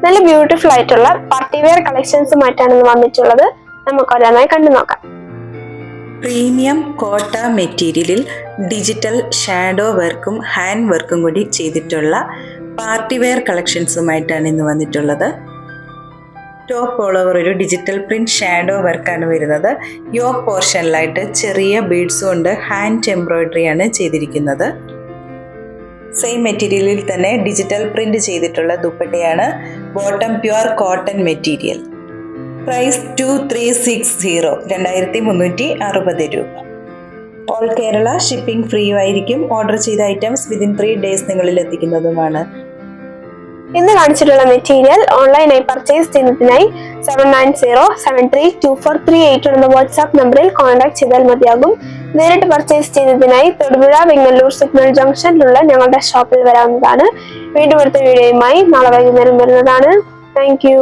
നല്ല ബ്യൂട്ടിഫുൾ ആയിട്ടുള്ള party wear കളക്ഷൻസുമായിട്ടാണ് ഇന്ന് വന്നിട്ടുള്ളത്. നമുക്ക് ഓരോന്നായി കണ്ടു നോക്കാം. പ്രീമിയം കോട്ട മെറ്റീരിയലിൽ ഡിജിറ്റൽ ഷാഡോ വർക്കും ഹാൻഡ് വർക്കും കൂടി ചെയ്തിട്ടുള്ള പാർട്ടി വെയർ കളക്ഷൻസുമായിട്ടാണ് ഇന്ന് വന്നിട്ടുള്ളത്. ടോപ്പ് ഓൾ ഓവർ ഒരു ഡിജിറ്റൽ പ്രിന്റ് ഷാഡോ വർക്കാണ് വരുന്നത്. യോക്ക് പോർഷനിലായിട്ട് ചെറിയ ബീഡ്സ് കൊണ്ട് ഹാൻഡ് എംബ്രോയിഡറി ആണ് ചെയ്തിരിക്കുന്നത്. സെയിം മെറ്റീരിയലിൽ തന്നെ ഡിജിറ്റൽ പ്രിന്റ് ചെയ്തിട്ടുള്ള ദുപ്പട്ടയാണ്. Bottom pure cotton material. Price 2360, 2360 രൂപ. ഓൾ കേരള ഷിപ്പിംഗ് ഫ്രീ ആയിരിക്കും. ഓർഡർ ചെയ്ത ഐറ്റംസ് വിതിൻ 3 days നിങ്ങളിൽ എത്തിക്കുന്നതുമാണ്. ഇന്ന് കാണിച്ചിട്ടുള്ള മെറ്റീരിയൽ ഓൺലൈനായി പർച്ചേസ് ചെയ്യുന്നതിനായി 7907324338 എന്ന വാട്സ്ആപ്പ് നമ്പറിൽ കോൺടാക്ട് ചെയ്താൽ മതിയാകും. നേരിട്ട് പർച്ചേസ് ചെയ്യുന്നതിനായി തൊടുപുഴ വെങ്ങല്ലൂർ സിഗ്നൽ ജംഗ്ഷനിലുള്ള ഞങ്ങളുടെ ഷോപ്പിൽ വരാവുന്നതാണ്. വീണ്ടും അടുത്ത വീഡിയോയുമായി നാളെ വൈകുന്നേരം വരുന്നതാണ്. Thank you.